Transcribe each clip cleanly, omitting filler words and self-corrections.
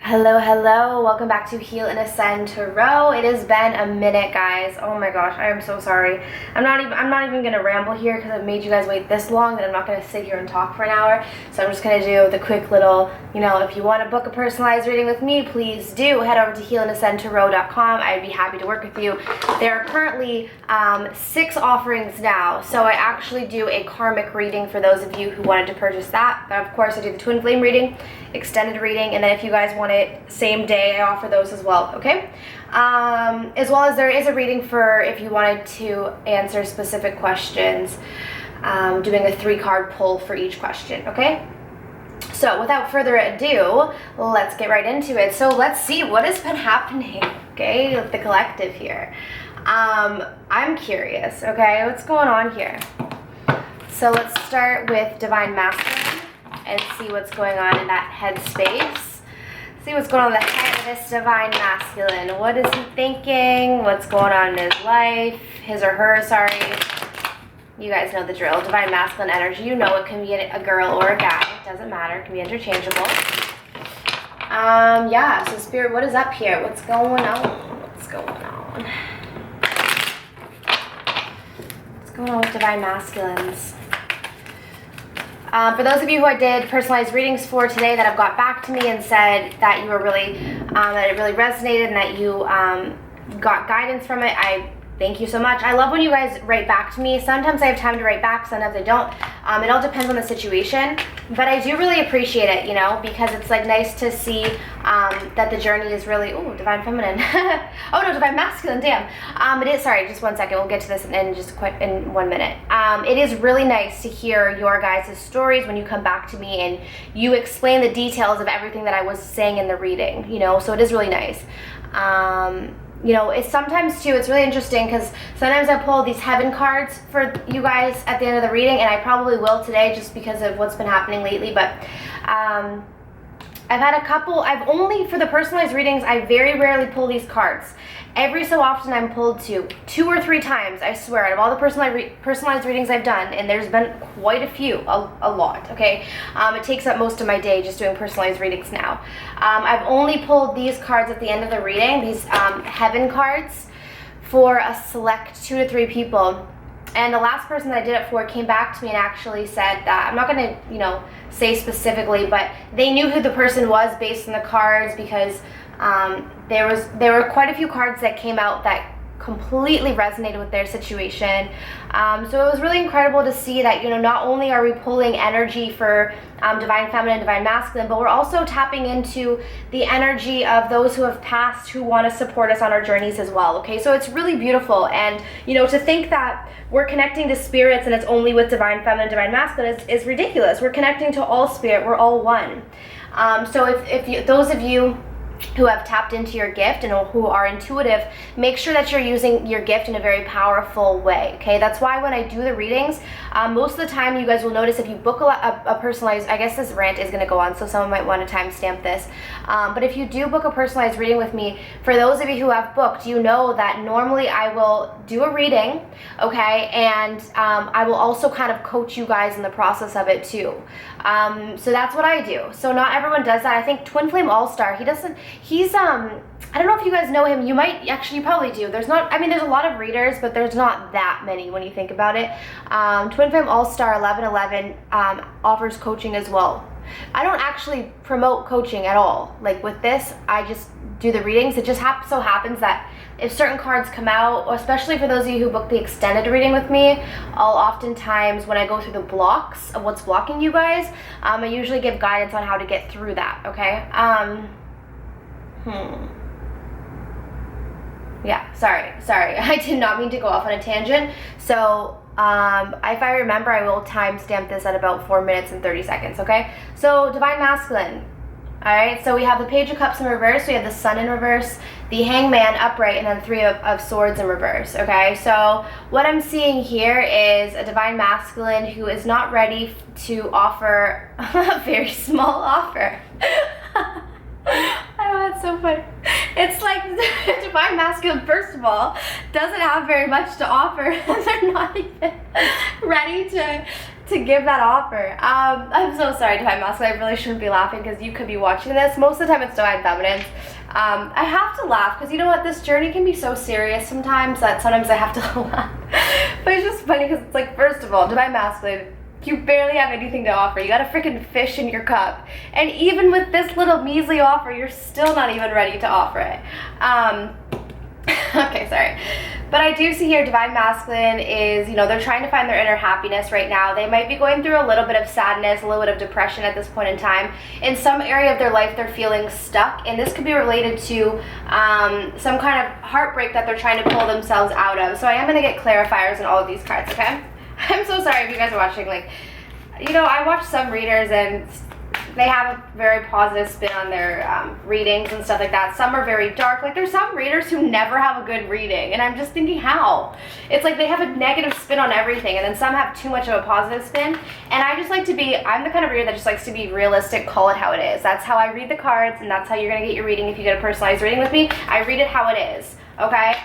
Hello, hello. Welcome back to Heal and Ascend Tarot. It has been a minute, guys. Oh my gosh, I am so sorry. I'm not even gonna ramble here because I've made you guys wait this long that I'm not gonna sit here and talk for an hour. So I'm just gonna do the quick little, if you want to book a personalized reading with me, please do head over to healandascendtarot.com. I'd be happy to work with you. There are currently 6 offerings now. So I actually do a karmic reading for those of you who wanted to purchase that. But of course, I do the twin flame reading, extended reading, and then if you guys want it same day, I offer those as well, okay? As well as there is a reading for if you wanted to answer specific questions, doing a 3-card pull for each question, okay? So without further ado, let's get right into it. So let's see what has been happening, okay, with the collective here. I'm curious, okay, what's going on here? So let's start with Divine Masculine and see what's going on in that headspace. See what's going on in the head of this Divine Masculine. What is he thinking? What's going on in his life? His or her, sorry. You guys know the drill. Divine Masculine energy. You know it can be a girl or a guy. It doesn't matter. It can be interchangeable. Yeah, so Spirit, what is up here? What's going on? What's going on? What's going on with Divine Masculines? For those of you who I did personalized readings for today that have got back to me and said that you were really, that it really resonated and that you got guidance from it, I thank you so much. I love when you guys write back to me. Sometimes I have time to write back, sometimes I don't. It all depends on the situation, but I do really appreciate it, because it's like nice to see that the journey is really, Divine Feminine. Oh no, Divine Masculine, damn. It is, sorry, just one second. We'll get to this in 1 minute. It is really nice to hear your guys' stories when you come back to me and you explain the details of everything that I was saying in the reading, so it is really nice. It's sometimes too, it's really interesting because sometimes I pull these heaven cards for you guys at the end of the reading, and I probably will today just because of what's been happening lately, but I've had a couple, for the personalized readings, I very rarely pull these cards. Every so often I'm pulled 2 or 3 times, I swear, out of all the personalized readings I've done, and there's been quite a few, a lot, okay? It takes up most of my day just doing personalized readings now. I've only pulled these cards at the end of the reading, these heaven cards, for a select 2 to 3 people. And the last person that I did it for came back to me and actually said that, I'm not going to, say specifically, but they knew who the person was based on the cards because there were quite a few cards that came out that completely resonated with their situation. So it was really incredible to see that, not only are we pulling energy for Divine Feminine, Divine Masculine, but we're also tapping into the energy of those who have passed who want to support us on our journeys as well, okay? So it's really beautiful, and, to think that we're connecting to spirits and it's only with Divine Feminine, Divine Masculine is ridiculous. We're connecting to all spirit. We're all one. So if those of you who have tapped into your gift and who are intuitive, make sure that you're using your gift in a very powerful way, okay? That's why when I do the readings, most of the time you guys will notice if you book a personalized, I guess this rant is going to go on, so someone might want to timestamp this, but if you do book a personalized reading with me, for those of you who have booked, you know that normally I will do a reading, okay, and I will also kind of coach you guys in the process of it too. So that's what I do. So not everyone does that. I think Twin Flame All-Star, he's I don't know if you guys know him. You probably do. There's a lot of readers, but there's not that many when you think about it. Twin Flame All-Star 1111 offers coaching as well. I don't actually promote coaching at all. Like with this, I just do the readings. It just so happens that if certain cards come out, especially for those of you who book the extended reading with me, I'll oftentimes, when I go through the blocks of what's blocking you guys, I usually give guidance on how to get through that, okay? Yeah, sorry. I did not mean to go off on a tangent. So, if I remember, I will timestamp this at about 4 minutes and 30 seconds, okay? So, Divine Masculine. Alright, so we have the Page of Cups in reverse, we have the Sun in reverse, the Hangman upright, and then 3 of Swords in reverse, okay? So what I'm seeing here is a Divine Masculine who is not ready to offer a very small offer. Oh, that's so funny. It's like the Divine Masculine, first of all, doesn't have very much to offer. They're not even ready to give that offer. I'm so sorry, Divine Masculine. I really shouldn't be laughing because you could be watching this. Most of the time it's Divine Feminines. I have to laugh because you know what? This journey can be so serious sometimes that sometimes I have to laugh. But it's just funny because it's like, first of all, Divine Masculine, you barely have anything to offer. You got a freaking fish in your cup. And even with this little measly offer, you're still not even ready to offer it. Okay, sorry. But I do see here Divine Masculine is, you know, they're trying to find their inner happiness right now. They might be going through a little bit of sadness, a little bit of depression at this point in time. In some area of their life, they're feeling stuck. And this could be related to some kind of heartbreak that they're trying to pull themselves out of. So I am going to get clarifiers in all of these cards, okay? I'm so sorry if you guys are watching. Like, you know, I watch some readers and they have a very positive spin on their readings and stuff like that. Some are very dark. Like, there's some readers who never have a good reading, and I'm just thinking, how? It's like they have a negative spin on everything, and then some have too much of a positive spin. And I just like to be, I'm the kind of reader that just likes to be realistic, call it how it is. That's how I read the cards, and that's how you're going to get your reading if you get a personalized reading with me. I read it how it is, okay?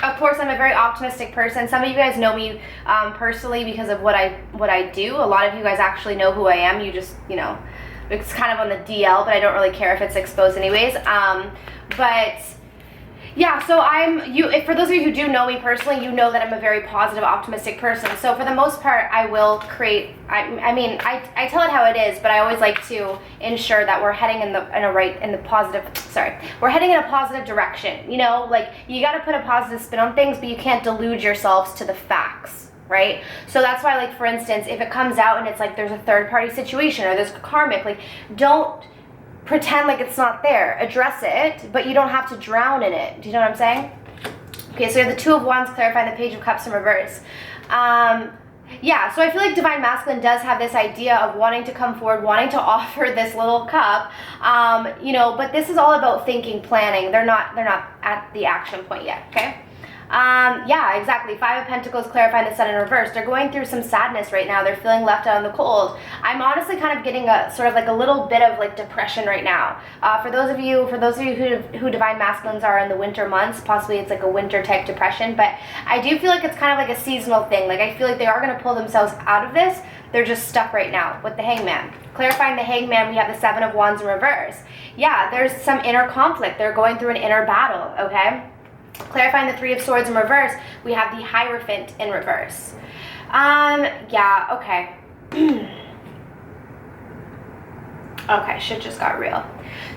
Of course, I'm a very optimistic person. Some of you guys know me personally because of what I do. A lot of you guys actually know who I am. You just, you know, it's kind of on the DL, but I don't really care if it's exposed anyways. But yeah, so for those of you who do know me personally, you know that I'm a very positive, optimistic person. So for the most part, I will create, I tell it how it is, but I always like to ensure that we're heading we're heading in a positive direction. You know, like, you got to put a positive spin on things, but you can't delude yourselves to the facts, right? So that's why, like, for instance, if it comes out and it's like there's a third party situation or there's karmic, like, don't pretend like it's not there. Address it, but you don't have to drown in it. Do you know what I'm saying? Okay, so we have the Two of Wands clarifying the Page of Cups in reverse. Yeah, so I feel like Divine Masculine does have this idea of wanting to come forward, wanting to offer this little cup, you know, but this is all about thinking, planning. They're not at the action point yet, okay? Yeah, exactly. Five of Pentacles clarifying the Sun in reverse. They're going through some sadness right now. They're feeling left out in the cold. I'm honestly kind of getting a sort of like a little bit of like depression right now. For those of you who Divine Masculines are in the winter months, possibly it's like a winter type depression, but I do feel like it's kind of like a seasonal thing. Like, I feel like they are going to pull themselves out of this. They're just stuck right now with the Hangman. Clarifying the Hangman, we have the Seven of Wands in reverse. Yeah, there's some inner conflict. They're going through an inner battle, okay? Clarifying the Three of Swords in reverse, we have the Hierophant in reverse. Yeah, okay. Okay, shit just got real.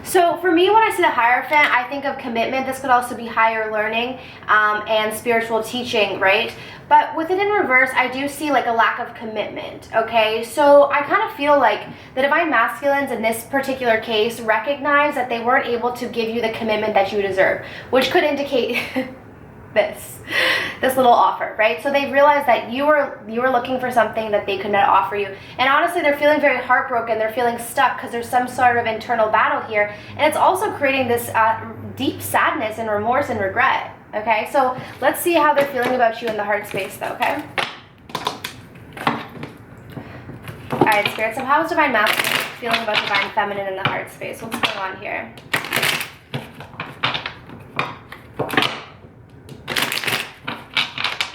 So for me, when I see the Hierophant, I think of commitment. This could also be higher learning and spiritual teaching, right? But with it in reverse, I do see like a lack of commitment, okay? So I kind of feel like the Divine Masculines in this particular case recognize that they weren't able to give you the commitment that you deserve, which could indicate this little offer, right? So they realized that you were looking for something that they could not offer you. And honestly, they're feeling very heartbroken. They're feeling stuck because there's some sort of internal battle here. And it's also creating this deep sadness and remorse and regret. Okay, so let's see how they're feeling about you in the heart space though, okay? Alright, Spirit, so how is Divine Masculine feeling about Divine Feminine in the heart space? What's going on here?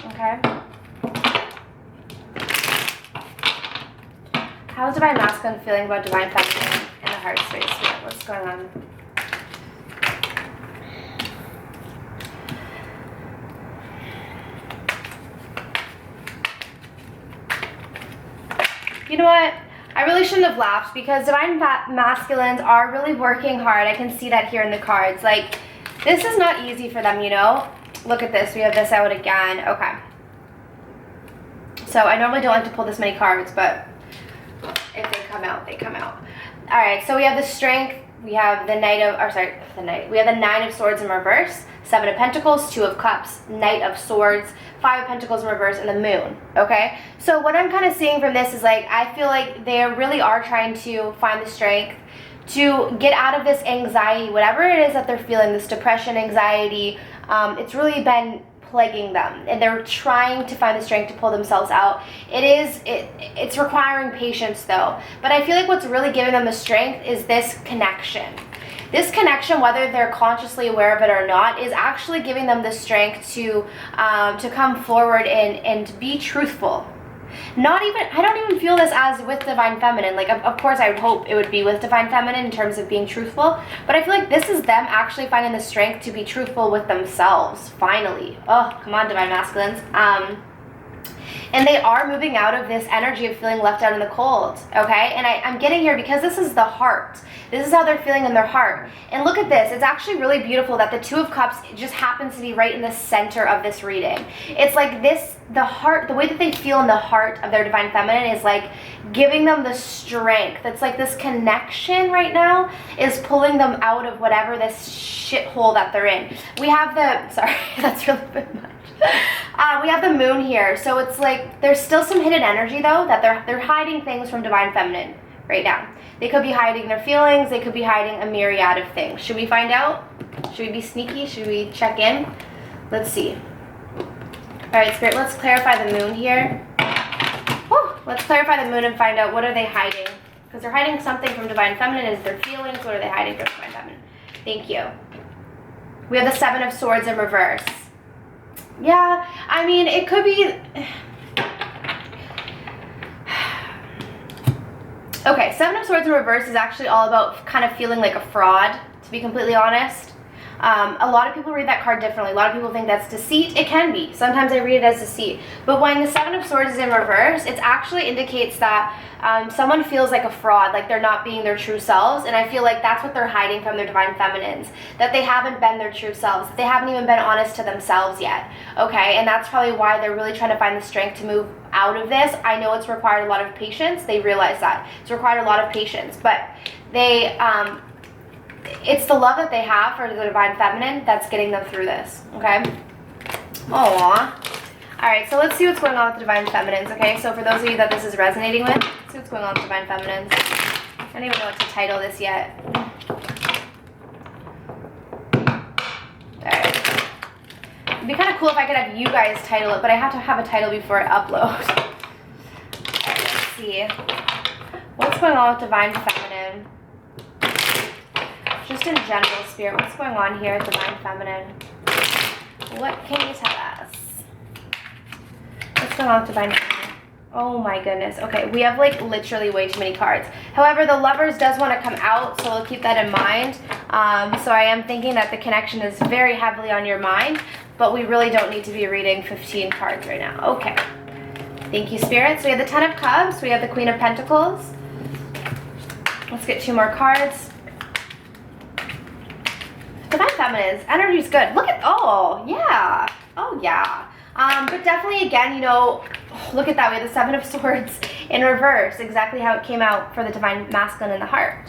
Okay. How is Divine Masculine feeling about Divine Feminine in the heart space? Spirit, what's going on? You know what? I really shouldn't have laughed because Divine Masculines are really working hard. I can see that here in the cards. Like, this is not easy for them, you know? Look at this. We have this out again. Okay. So I normally don't like to pull this many cards, but if they come out, they come out. All right. So we have the Strength. We have the we have the Nine of Swords in reverse, Seven of Pentacles, Two of Cups, Knight of Swords, Five of Pentacles in reverse, and the Moon, okay? So what I'm kind of seeing from this is, like, I feel like they really are trying to find the strength to get out of this anxiety, whatever it is that they're feeling, this depression, anxiety. It's really been plaguing them, and they're trying to find the strength to pull themselves out. It's requiring patience though, but I feel like what's really giving them the strength is this connection. This connection, whether they're consciously aware of it or not, is actually giving them the strength to come forward and be truthful. I don't even feel this as with Divine Feminine. Like, of course, I would hope it would be with Divine Feminine in terms of being truthful, but I feel like this is them actually finding the strength to be truthful with themselves, finally. Oh, come on, Divine Masculines. And they are moving out of this energy of feeling left out in the cold, okay? And I'm getting here because this is the heart. This is how they're feeling in their heart. And look at this. It's actually really beautiful that the Two of Cups just happens to be right in the center of this reading. It's like this, the heart, the way that they feel in the heart of their Divine Feminine is like giving them the strength. It's like this connection right now is pulling them out of whatever this shithole that they're in. We have the, sorry, that's really a bit much. We have the moon here, so it's like there's still some hidden energy though that they're hiding things from Divine Feminine right now. They could be hiding their feelings, they could be hiding a myriad of things. Should we find out? Should we be sneaky? Should we check in? Let's see. Alright, Spirit, let's clarify the moon here. Whew. Let's clarify the moon and find out what are they hiding. Because they're hiding something from Divine Feminine. Is their feelings? What are they hiding from Divine Feminine? Thank you. We have the Seven of Swords in reverse. Yeah, I mean, it could be... Okay, Seven of Swords in reverse is actually all about kind of feeling like a fraud, to be completely honest. A lot of people read that card differently. A lot of people think that's deceit. It can be. Sometimes I read it as deceit. But when the Seven of Swords is in reverse, it actually indicates that someone feels like a fraud, like they're not being their true selves. And I feel like that's what they're hiding from their Divine Feminines, that they haven't been their true selves, that they haven't even been honest to themselves yet. Okay, and that's probably why they're really trying to find the strength to move out of this. I know it's required a lot of patience. They realize that. It's required a lot of patience. But they... it's the love that they have for the Divine Feminine that's getting them through this, okay? Aww. Alright, so let's see what's going on with the Divine Feminines, okay? So for those of you that this is resonating with, let's see what's going on with Divine Feminines. I don't even know what to title this yet. Alright. It'd be kind of cool if I could have you guys title it, but I have to have a title before I upload. Alright, let's see. What's going on with Divine Feminine? Just in general, Spirit, what's going on here at Divine Feminine? What can you tell us? What's going on with Divine Feminine? Oh my goodness. Okay, we have like literally way too many cards. However, the Lovers does want to come out, so we'll keep that in mind. So I am thinking that the connection is very heavily on your mind, but we really don't need to be reading 15 cards right now. Okay. Thank you, Spirit. So we have the Ten of Cups. We have the Queen of Pentacles. Let's get 2 more cards. Divine Feminine's energy is good. Look at, oh yeah, oh yeah. But definitely again, you know, look at that. We have the Seven of Swords in reverse, exactly how it came out for the Divine Masculine in the heart.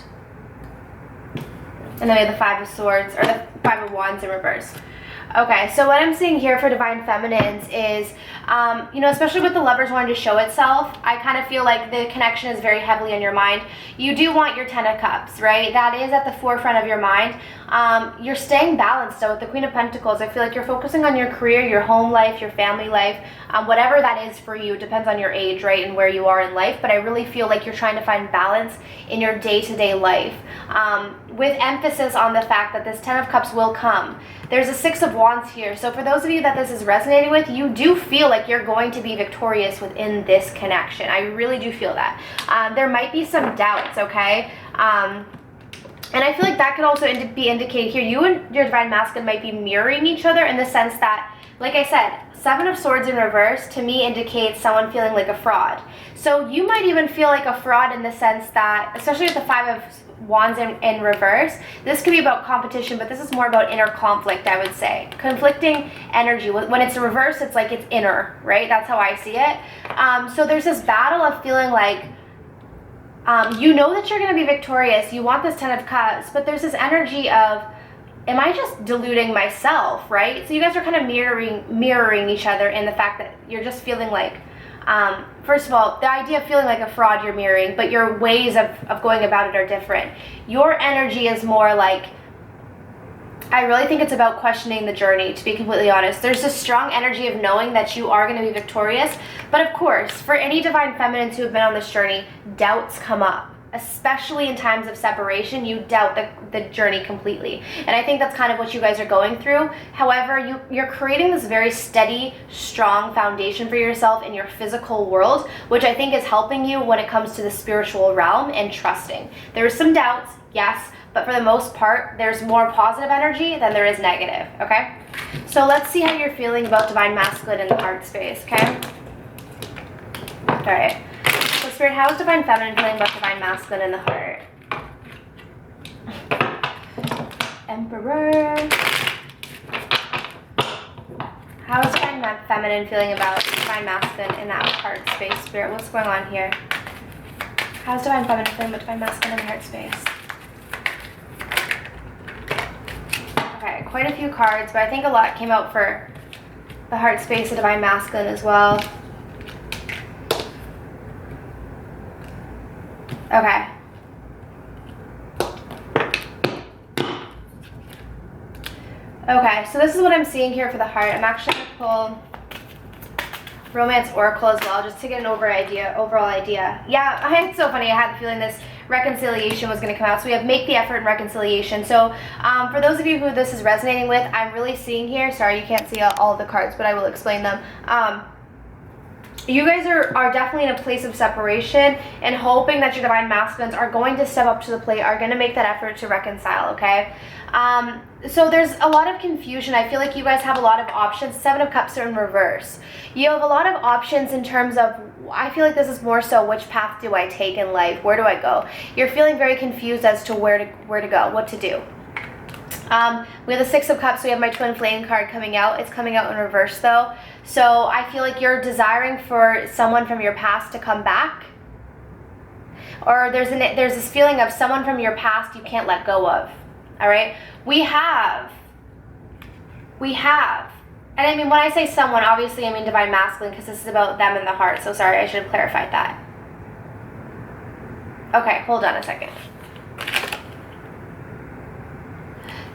And then we have the Five of Swords, or the Five of Wands in reverse. Okay, so what I'm seeing here for Divine Feminines is, you know, especially with the Lovers wanting to show itself, I kind of feel like the connection is very heavily on your mind. You do want your Ten of Cups, right? That is at the forefront of your mind. You're staying balanced, though, with the Queen of Pentacles. I feel like you're focusing on your career, your home life, your family life, whatever that is for you. Depends on your age, right, and where you are in life. But I really feel like you're trying to find balance in your day-to-day life, with emphasis on the fact that this Ten of Cups will come. There's a Six of Wands here. So for those of you that this is resonating with, you do feel like you're going to be victorious within this connection. I really do feel that. There might be some doubts, okay? And I feel like that could also be indicated here. You and your Divine Masculine might be mirroring each other in the sense that, like I said, Seven of Swords in reverse to me indicates someone feeling like a fraud. So you might even feel like a fraud in the sense that, especially with the Five of Wands in reverse, this could be about competition, but this is more about inner conflict, I would say. Conflicting energy. When it's in reverse, it's like it's inner, right? That's how I see it. So there's this battle of feeling like, you know that you're going to be victorious. You want this Ten of Cups, but there's this energy of, am I just deluding myself, right? So you guys are kind of mirroring each other in the fact that you're just feeling like, first of all, the idea of feeling like a fraud you're mirroring, but your ways of going about it are different. Your energy is more like, I really think it's about questioning the journey, to be completely honest. There's this strong energy of knowing that you are going to be victorious, but of course, for any Divine Feminines who have been on this journey, doubts come up. especially in times of separation, you doubt the journey completely. And I think that's kind of what you guys are going through. However, you're creating this very steady, strong foundation for yourself in your physical world, which I think is helping you when it comes to the spiritual realm and trusting. There's some doubts, yes, but for the most part, there's more positive energy than there is negative, okay? So let's see how you're feeling about Divine Masculine in the heart space, okay? All right. So Spirit, how is Divine Feminine feeling about Divine Masculine in the heart? Emperor. How is Divine Feminine feeling about Divine Masculine in that heart space, Spirit? What's going on here? How's Divine Feminine feeling about Divine Masculine in the heart space? Okay, quite a few cards, but I think a lot came out for the heart space of Divine Masculine as well. Okay. Okay, so this is what I'm seeing here for the heart. I'm actually going to pull Romance Oracle as well, just to get an overall idea. Yeah, it's so funny. I had the feeling this reconciliation was going to come out. So we have make the effort and reconciliation. So for those of you who this is resonating with, I'm really seeing here, sorry you can't see all of the cards, but I will explain them. You guys are definitely in a place of separation and hoping that your Divine Masculines are going to step up to the plate, are going to make that effort to reconcile, okay? So there's a lot of confusion. I feel like you guys have a lot of options. Seven of Cups are in reverse. You have a lot of options in terms of, I feel like this is more so which path do I take in life? Where do I go? You're feeling very confused as to where to go, what to do. We have the Six of Cups. We have my Twin Flame card coming out. It's coming out in reverse though. So I feel like you're desiring for someone from your past to come back. Or there's this feeling of someone from your past you can't let go of. All right? We have. And I mean, when I say someone, obviously I mean Divine Masculine, because this is about them in the heart. So sorry, I should have clarified that. Okay, hold on a second.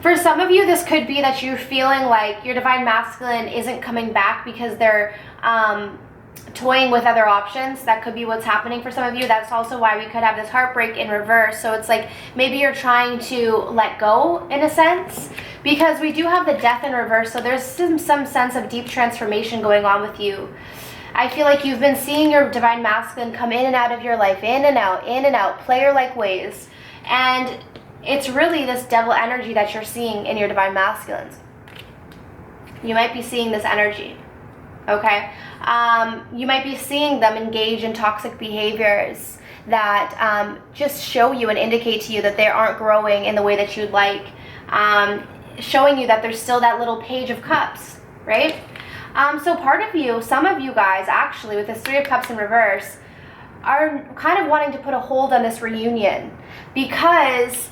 For some of you, this could be that you're feeling like your Divine Masculine isn't coming back because they're toying with other options. That could be what's happening for some of you. That's also why we could have this heartbreak in reverse. So it's like maybe you're trying to let go in a sense, because we do have the Death in reverse. So there's some sense of deep transformation going on with you. I feel like you've been seeing your Divine Masculine come in and out of your life, in and out, player-like ways. And it's really this devil energy that you're seeing in your Divine Masculines. You might be seeing this energy, okay? You might be seeing them engage in toxic behaviors that just show you and indicate to you that they aren't growing in the way that you'd like, showing you that there's still that little Page of Cups, right? So part of you, some of you guys actually, with this Three of Cups in reverse, are kind of wanting to put a hold on this reunion, because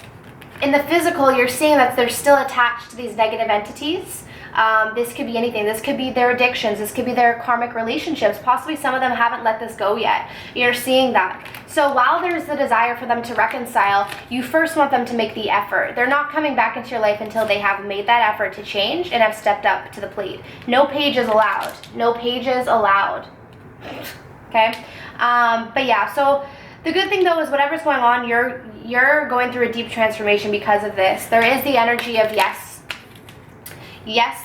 in the physical, you're seeing that they're still attached to these negative entities. This could be anything. This could be their addictions. This could be their karmic relationships. Possibly some of them haven't let this go yet. You're seeing that. So while there's the desire for them to reconcile, you first want them to make the effort. They're not coming back into your life until they have made that effort to change and have stepped up to the plate. No pages allowed. No pages allowed. Okay? But yeah, so the good thing though is whatever's going on, you're going through a deep transformation because of this. There is the energy of yes,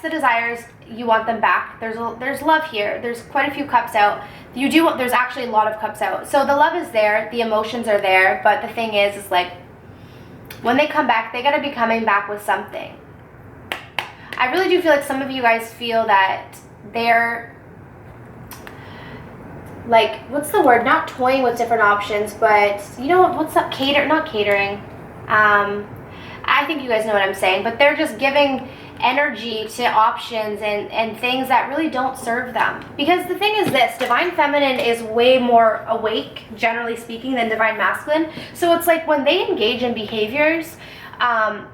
the desires, you want them back. There's love here. There's quite a few cups out. There's actually a lot of cups out. So the love is there, the emotions are there, but the thing is like when they come back, they gotta be coming back with something. I really do feel like some of you guys feel that they're like, what's the word? Not toying with different options, but you know what's up? Not catering. I think you guys know what I'm saying, but they're just giving energy to options and things that really don't serve them. Because the thing is this, Divine Feminine is way more awake, generally speaking, than Divine Masculine. So it's like when they engage in behaviors,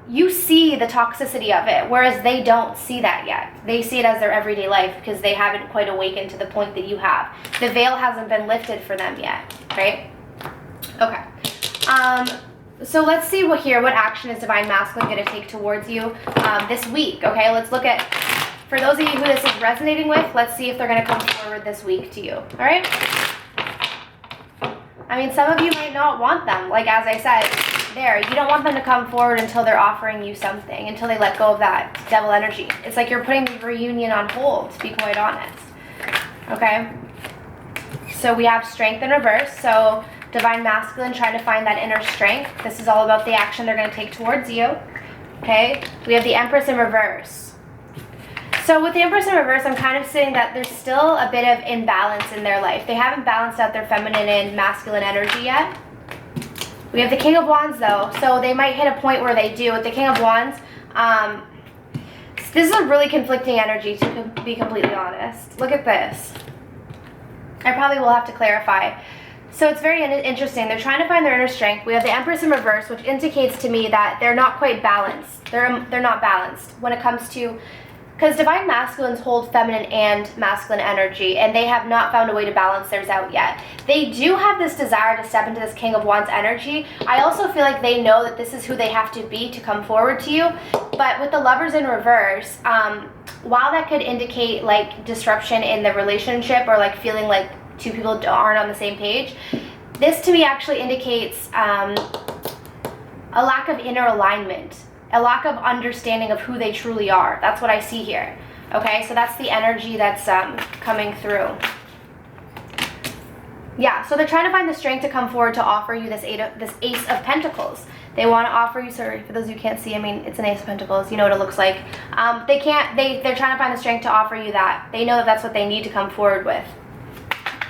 you see the toxicity of it, whereas they don't see that yet. They see it as their everyday life because they haven't quite awakened to the point that you have. The veil hasn't been lifted for them yet, right? Okay. So let's see what action is Divine Masculine going to take towards you this week, okay? Let's look at, for those of you who this is resonating with, let's see if they're going to come forward this week to you, all right? I mean, some of you might not want them. Like, as I said, you don't want them to come forward until they're offering you something, until they let go of that devil energy. It's like you're putting the reunion on hold, to be quite honest. Okay? So we have strength in reverse. So divine masculine trying to find that inner strength. This is all about the action they're going to take towards you. Okay? We have the Empress in reverse. So with the Empress in reverse, I'm kind of saying that there's still a bit of imbalance in their life. They haven't balanced out their feminine and masculine energy yet. We have the King of Wands, though, so they might hit a point where they do. With the King of Wands, this is a really conflicting energy, to be completely honest. Look at this. I probably will have to clarify. So it's very interesting. They're trying to find their inner strength. We have the Empress in reverse, which indicates to me that they're not quite balanced. They're not balanced when it comes to... Because divine masculines hold feminine and masculine energy, and they have not found a way to balance theirs out yet. They do have this desire to step into this King of Wands energy. I also feel like they know that this is who they have to be to come forward to you. But with the Lovers in reverse, while that could indicate like disruption in the relationship, or like feeling like two people aren't on the same page, this to me actually indicates a lack of inner alignment. A lack of understanding of who they truly are. That's what I see here. Okay, so that's the energy that's coming through. Yeah, so they're trying to find the strength to come forward to offer you this Ace of Pentacles. They want to offer you, sorry, for those of you who can't see, I mean, it's an Ace of Pentacles. You know what it looks like. They're trying to find the strength to offer you that. They know that that's what they need to come forward with.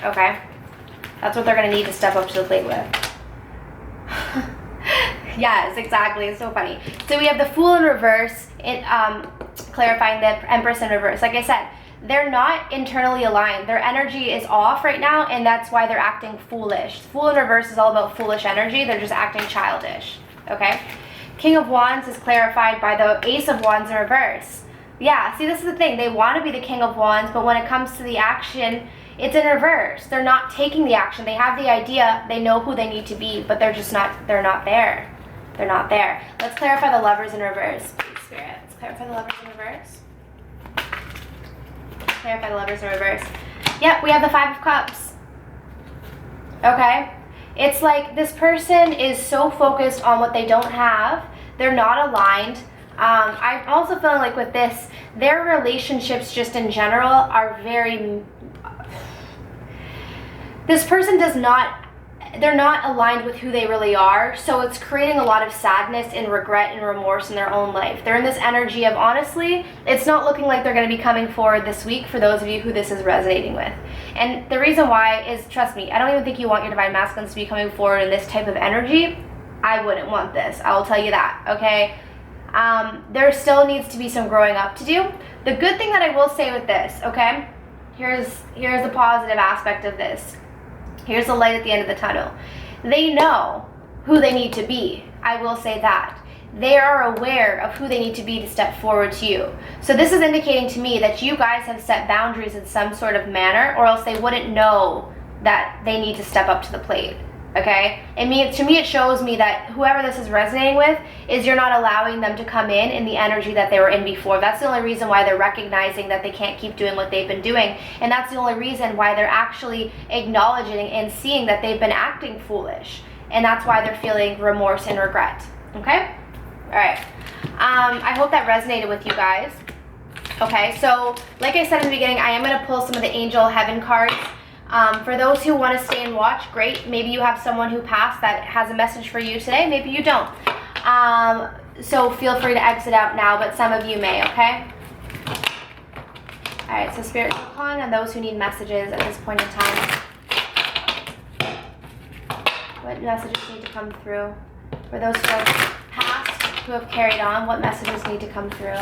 Okay? That's what they're going to need to step up to the plate with. Yes, exactly. It's so funny. So we have the Fool in reverse, clarifying the Empress in reverse. Like I said, they're not internally aligned. Their energy is off right now, and that's why they're acting foolish. Fool in reverse is all about foolish energy. They're just acting childish. Okay? King of Wands is clarified by the Ace of Wands in reverse. Yeah, see, this is the thing. They want to be the King of Wands, but when it comes to the action, it's in reverse. They're not taking the action. They have the idea. They know who they need to be, but they're not there. They're not there. Let's clarify the Lovers in reverse. Please, Spirit. Let's clarify the Lovers in reverse. Clarify the Lovers in reverse. Yep, we have the Five of Cups. Okay? It's like this person is so focused on what they don't have. They're not aligned. I'm also feeling like with this, their relationships just in general are very... This person they're not aligned with who they really are, so it's creating a lot of sadness and regret and remorse in their own life. They're in this energy of, honestly, it's not looking like they're going to be coming forward this week for those of you who this is resonating with. And the reason why is, trust me, I don't even think you want your divine masculines to be coming forward in this type of energy. I wouldn't want this. I will tell you that, okay? There still needs to be some growing up to do. The good thing that I will say with this, okay? Here's the positive aspect of this. Here's the light at the end of the tunnel. They know who they need to be. I will say that. They are aware of who they need to be to step forward to you. So this is indicating to me that you guys have set boundaries in some sort of manner, or else they wouldn't know that they need to step up to the plate. Okay? To me, it shows me that whoever this is resonating with is you're not allowing them to come in the energy that they were in before. That's the only reason why they're recognizing that they can't keep doing what they've been doing. And that's the only reason why they're actually acknowledging and seeing that they've been acting foolish. And that's why they're feeling remorse and regret. Okay? All right. I hope that resonated with you guys. Okay, so like I said in the beginning, I am going to pull some of the Angel Heaven cards. For those who want to stay and watch, great. Maybe you have someone who passed that has a message for you today. Maybe you don't. So feel free to exit out now, but some of you may, okay? All right, so Spirit, we're calling on those who need messages at this point in time. What messages need to come through? For those who have passed, who have carried on, what messages need to come through?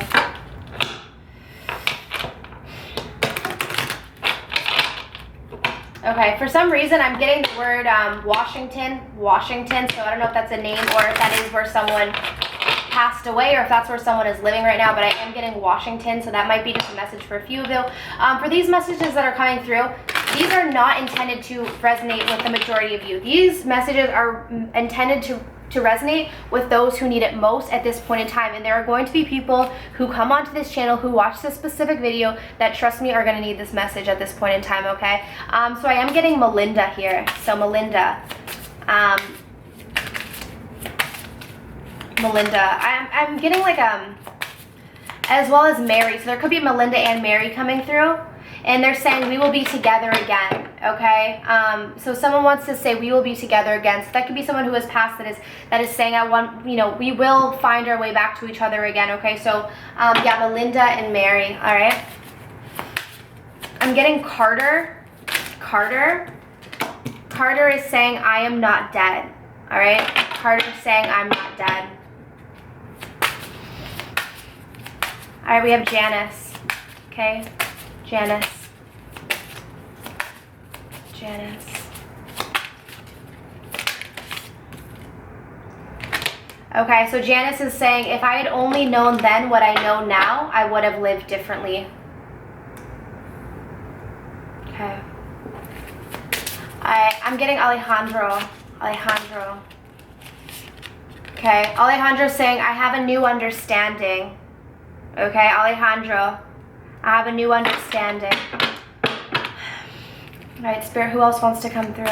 Okay, for some reason I'm getting the word Washington, so I don't know if that's a name or if that is where someone passed away or if that's where someone is living right now, but I am getting Washington, so that might be just a message for a few of you. For these messages that are coming through, these are not intended to resonate with the majority of you. These messages are intended to resonate with those who need it most at this point in time, and there are going to be people who come onto this channel who watch this specific video that, trust me, are going to need this message at this point in time. Okay, so I am getting Melinda here. So Melinda, Melinda. I'm getting like as well as Mary. So there could be Melinda and Mary coming through, and they're saying we will be together again. Okay. So someone wants to say we will be together again. So that could be someone who has passed that is saying we will find our way back to each other again. Okay. So yeah, Melinda and Mary. All right. I'm getting Carter. Carter is saying I am not dead. All right. Carter is saying I'm not dead. All right, we have Janice. Okay, Janice. Okay, so Janice is saying, if I had only known then what I know now, I would have lived differently. Okay. I'm getting Alejandro. Okay, Alejandro's saying, I have a new understanding. Okay, Alejandro, I have a new understanding. All right, Spirit, who else wants to come through?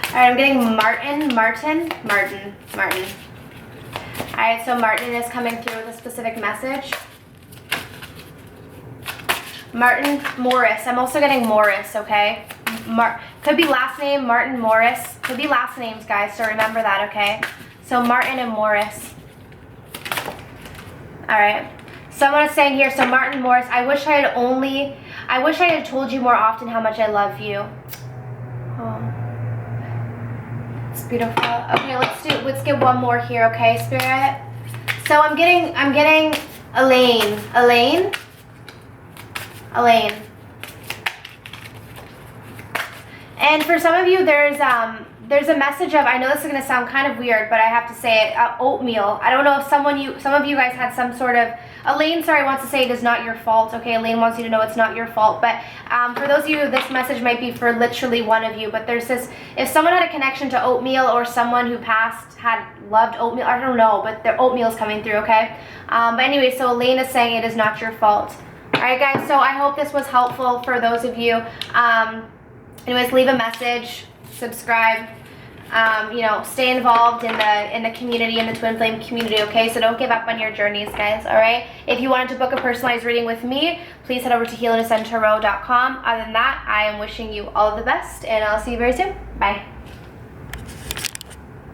All right, I'm getting Martin. All right, so Martin is coming through with a specific message. Martin Morris. I'm also getting Morris, okay? Could be last name, Martin Morris. Could be last names, guys, so remember that, okay? So Martin and Morris. All right. Someone is saying here, so Martin Morris, I wish I had told you more often how much I love you. Oh. It's beautiful. Okay, let's get one more here, okay, Spirit? So I'm getting Elaine. And for some of you, there's a message of, I know this is going to sound kind of weird, but I have to say it, oatmeal. I don't know if some of you guys had some sort of, Elaine, sorry, wants to say it is not your fault. Okay, Elaine wants you to know it's not your fault. But for those of you, this message might be for literally one of you. But there's this, if someone had a connection to oatmeal, or someone who passed loved oatmeal, I don't know, but their oatmeal's coming through, okay? But anyway, so Elaine is saying it is not your fault. All right, guys, so I hope this was helpful for those of you. Anyways, leave a message, subscribe, stay involved in the community, in the Twin Flame community, okay? So don't give up on your journeys, guys, all right? If you wanted to book a personalized reading with me, please head over to healandascendtarot.com. Other than that, I am wishing you all of the best, and I'll see you very soon. Bye.